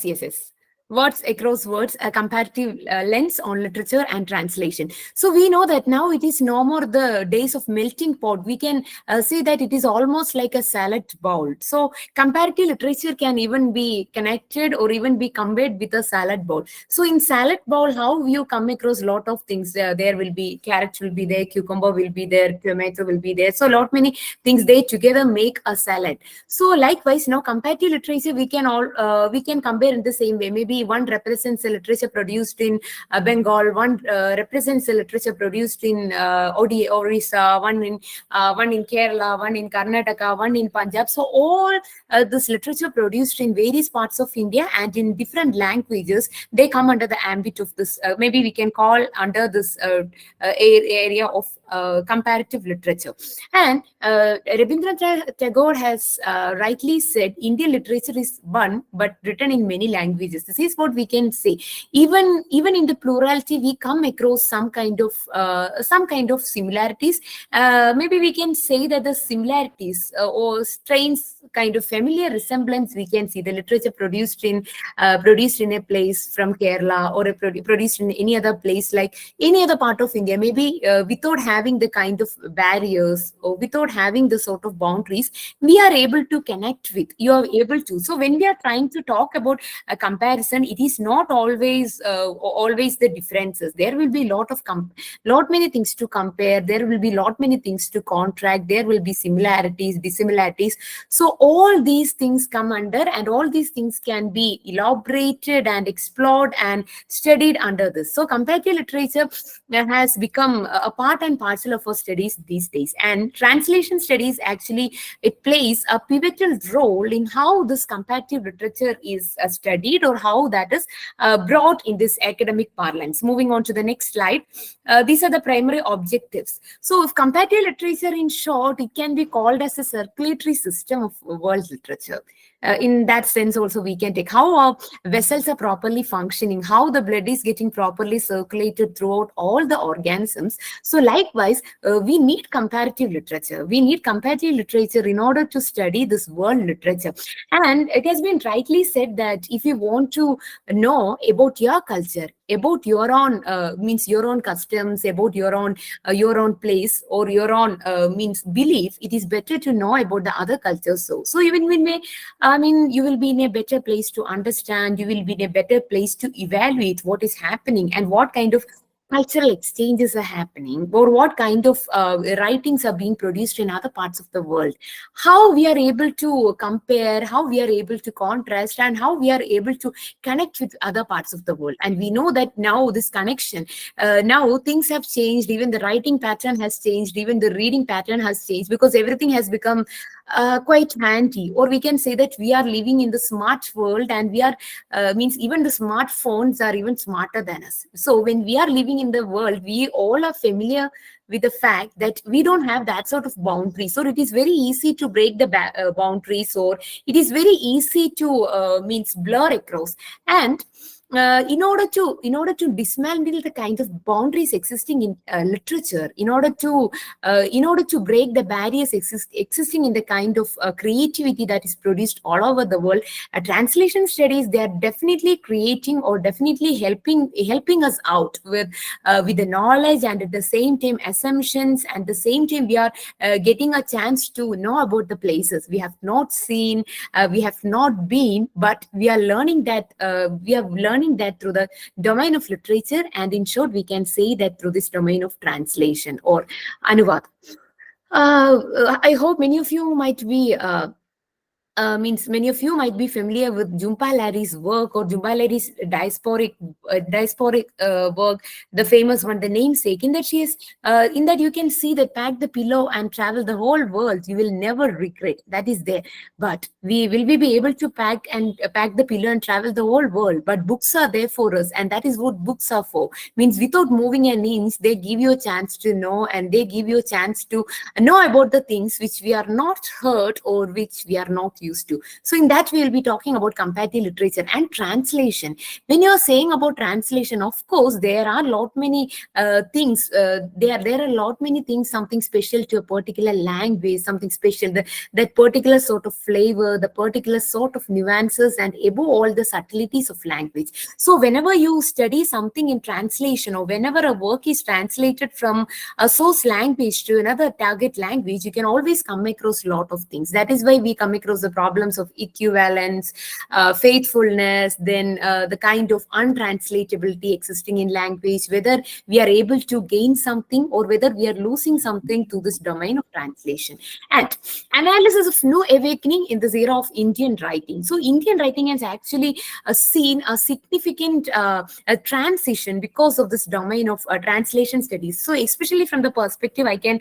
Yes. Words across words, a comparative lens on literature and translation. So we know that now it is no more the days of melting pot. We can say that it is almost like a salad bowl. So comparative literature can even be connected or even be compared with a salad bowl. So in salad bowl, how you come across a lot of things. There will be carrot will be there, cucumber will be there, tomato will be there. So a lot many things they together make a salad. So likewise, now comparative literature we can compare in the same way. Maybe one represents the literature produced in Bengal, one represents the literature produced in Orissa, one in Kerala, one in Karnataka, one in Punjab. So all this literature produced in various parts of India and in different languages, they come under the ambit of this. Maybe we can call under this area of comparative literature. And Rabindranath Tagore has rightly said, Indian literature is one, but written in many languages. This is what we can say. Even in the plurality, we come across some kind of similarities. Maybe we can say that the similarities or strains kind of familiar resemblance we can see. The literature produced in a place from Kerala or produced in any other place, like any other part of India, maybe without having the kind of barriers or without having the sort of boundaries, we are able to connect with. You are able to. So when we are trying to talk about a comparison, it is not always the differences. There will be lot many things to compare. There will be lot many things to contract. There will be similarities, dissimilarities. So all these things come under, and all these things can be elaborated and explored and studied under this. So comparative literature has become a part and parcel of our studies these days. And translation studies, actually, it plays a pivotal role in how this comparative literature is studied, or how that is brought in this academic parlance. Moving on to the next slide. These are the primary objectives. So if comparative literature, in short, it can be called as a circulatory system of world literature. In that sense also, we can take how our vessels are properly functioning, how the blood is getting properly circulated throughout all the organisms. So likewise, we need comparative literature. We need comparative literature in order to study this world literature. And it has been rightly said that if you want to know about your culture, about your own your own customs, about your own place, or your own belief, it is better to know about the other cultures. So even when you will be in a better place to understand, you will be in a better place to evaluate what is happening and what kind of cultural exchanges are happening, or what kind of writings are being produced in other parts of the world, how we are able to compare, how we are able to contrast, and how we are able to connect with other parts of the world. And we know that now this connection, now things have changed, even the writing pattern has changed, even the reading pattern has changed, because everything has become quite handy. Or we can say that we are living in the smart world, and we are even the smartphones are even smarter than us. So when we are living in the world, we all are familiar with the fact that we don't have that sort of boundaries. So it is very easy to break the boundaries, or it is very easy to blur across. And in order to dismantle the kind of boundaries existing in literature, in order to break the barriers existing in the kind of creativity that is produced all over the world, translation studies, they are definitely creating, or definitely helping us out with the knowledge, and at the same time assumptions, and at the same time we are getting a chance to know about the places we have not seen, we have not been, but we are learning that through the domain of literature. And in short, we can say that through this domain of translation or anuvad. I hope many of you might be many of you might be familiar with Jhumpa Lahiri's work, or Jhumpa Lahiri's diasporic work, the famous one, The Namesake. In that you can see that pack the pillow and travel the whole world, you will never regret. That is there. But will we be able to pack the pillow and travel the whole world? But books are there for us, and that is what books are for. Means without moving an inch, they give you a chance to know, and they give you a chance to know about the things which we are not heard, or which we are not get used to. So in that, we will be talking about comparative literature and translation. When you're saying about translation, of course, there are lot many things. There are lot many things, something special to a particular language, something special, that particular sort of flavor, the particular sort of nuances, and above all, the subtleties of language. So whenever you study something in translation, or whenever a work is translated from a source language to another target language, you can always come across a lot of things. That is why we come across the problems of equivalence, faithfulness, then the kind of untranslatability existing in language, whether we are able to gain something or whether we are losing something to this domain of translation. And analysis of new awakening in this era of Indian writing. So Indian writing has actually seen a significant a transition because of this domain of translation studies. So especially from the perspective, I can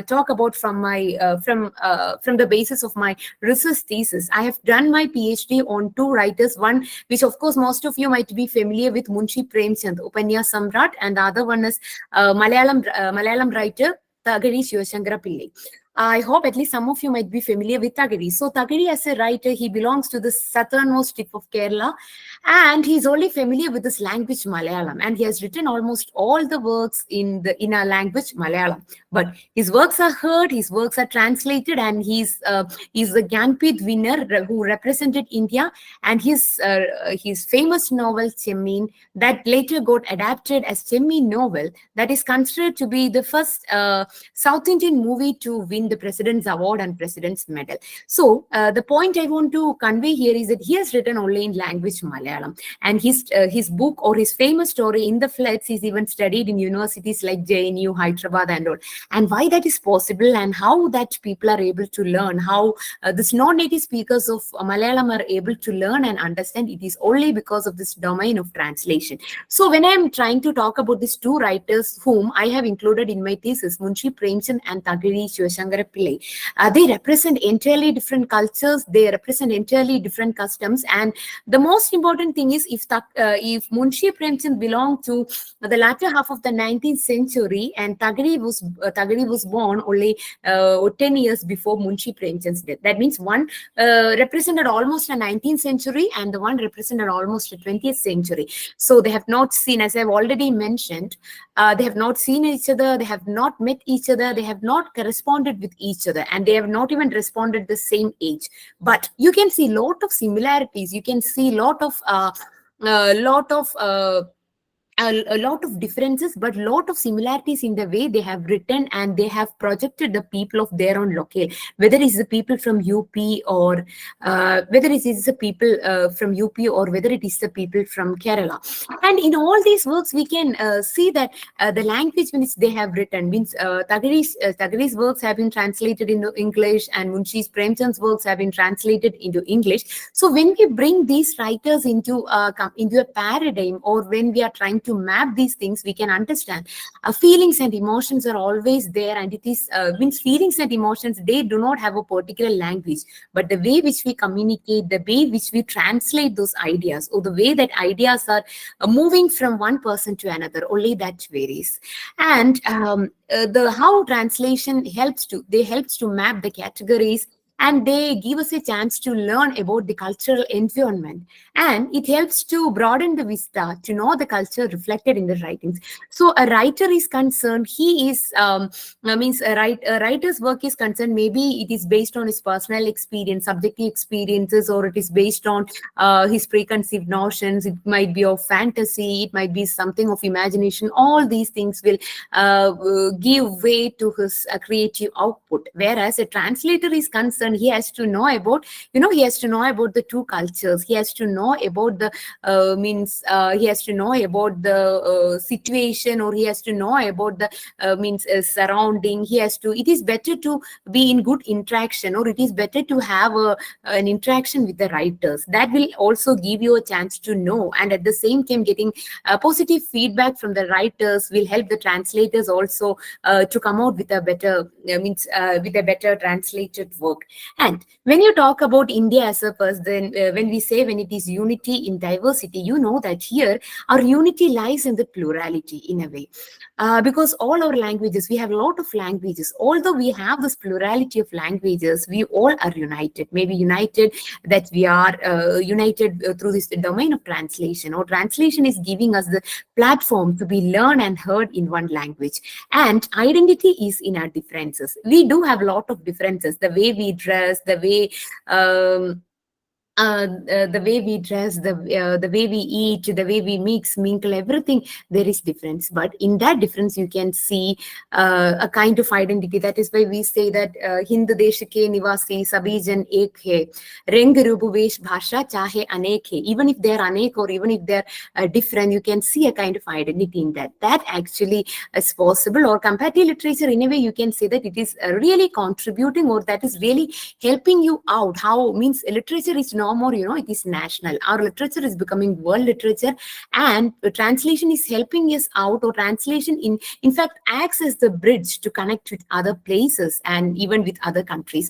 talk about from my from the basis of my research thesis. I have done my PhD on two writers, one which of course most of you might be familiar with, Munshi Premchand, Upanyas Samrat, and the other one is Malayalam writer Thagari Shivashankara Pillai. I hope at least some of you might be familiar with Thagari. So Thagari, as a writer, he belongs to the southernmost tip of Kerala, and he's only familiar with this language Malayalam, and he has written almost all the works in our language Malayalam. But his works are heard, his works are translated, and he's the Gyanpith winner who represented India, and his famous novel Chemmin, that later got adapted as Chemmin novel, that is considered to be the first South Indian movie to win the President's Award and President's Medal. So the point I want to convey here is that he has written only in language Malayalam, and his book or his famous story In the Floods is even studied in universities like JNU, Hyderabad, and all. And why that is possible, and how that people are able to learn, how this non-native speakers of Malayalam are able to learn and understand, it is only because of this domain of translation. So when I am trying to talk about these two writers whom I have included in my thesis, Munshi Premchand and Thagari Shivashankara Pillai, they represent entirely different cultures, they represent entirely different customs, and the most important thing is, if Munshi Premchand belonged to the latter half of the 19th century, and Thagari was born only 10 years before Munshi Premchand's death. That means one represented almost a 19th century, and the one represented almost a 20th century. So they have not seen, as I've already mentioned, they have not seen each other, they have not met each other, they have not corresponded with each other, and they have not even responded the same age. But you can see a lot of similarities, you can see a lot of a lot of differences, but lot of similarities in the way they have written, and they have projected the people of their own locale, whether it's the people from UP or whether it is the people from UP or whether it is the people from Kerala. And in all these works, we can see that the language in which they have written means Thagari's works have been translated into English, and Munshi Premchand's works have been translated into English. So when we bring these writers into a paradigm, or when we are trying to map these things, we can understand feelings and emotions are always there, and it is means feelings and emotions, they do not have a particular language, but the way which we communicate, the way which we translate those ideas, or the way that ideas are moving from one person to another, only that varies. And the how translation helps to map the categories, and they give us a chance to learn about the cultural environment, and it helps to broaden the vista to know the culture reflected in the writings. So a writer is concerned, he is a writer's work is concerned, maybe it is based on his personal experience, subjective experiences, or it is based on his preconceived notions, it might be of fantasy, it might be something of imagination. All these things will give way to his creative output. Whereas a translator is concerned, he has to know about the two cultures, he has to know about the situation, or he has to know about the surrounding. It is better to be in good interaction, or it is better to have an interaction with the writers. That will also give you a chance to know, and at the same time getting positive feedback from the writers will help the translators also to come out with a better translated work. And when you talk about India as a person, when we say when it is unity in diversity, you know that here our unity lies in the plurality in a way. Because all our languages, we have a lot of languages. Although we have this plurality of languages, we all are united. Maybe united that we are united through this domain of translation. Or translation is giving us the platform to be learned and heard in one language. And identity is in our differences. We do have a lot of differences. The way we dress, the way we dress, the way we eat, the way we mix, mingle, everything, there is difference. But in that difference, you can see a kind of identity. That is why we say that Hind desh ke nivasi sabhi jan ek hai, rang roop vesh bhasha chahe anek hai. Even if they are anek or even if they are different, you can see a kind of identity in that. That actually is possible. Or comparative literature, in a way, you can say that it is really contributing, or that is really helping you out. How means literature is no more, it is national. Our literature is becoming world literature, and translation is helping us out, or translation in fact acts as the bridge to connect with other places and even with other countries.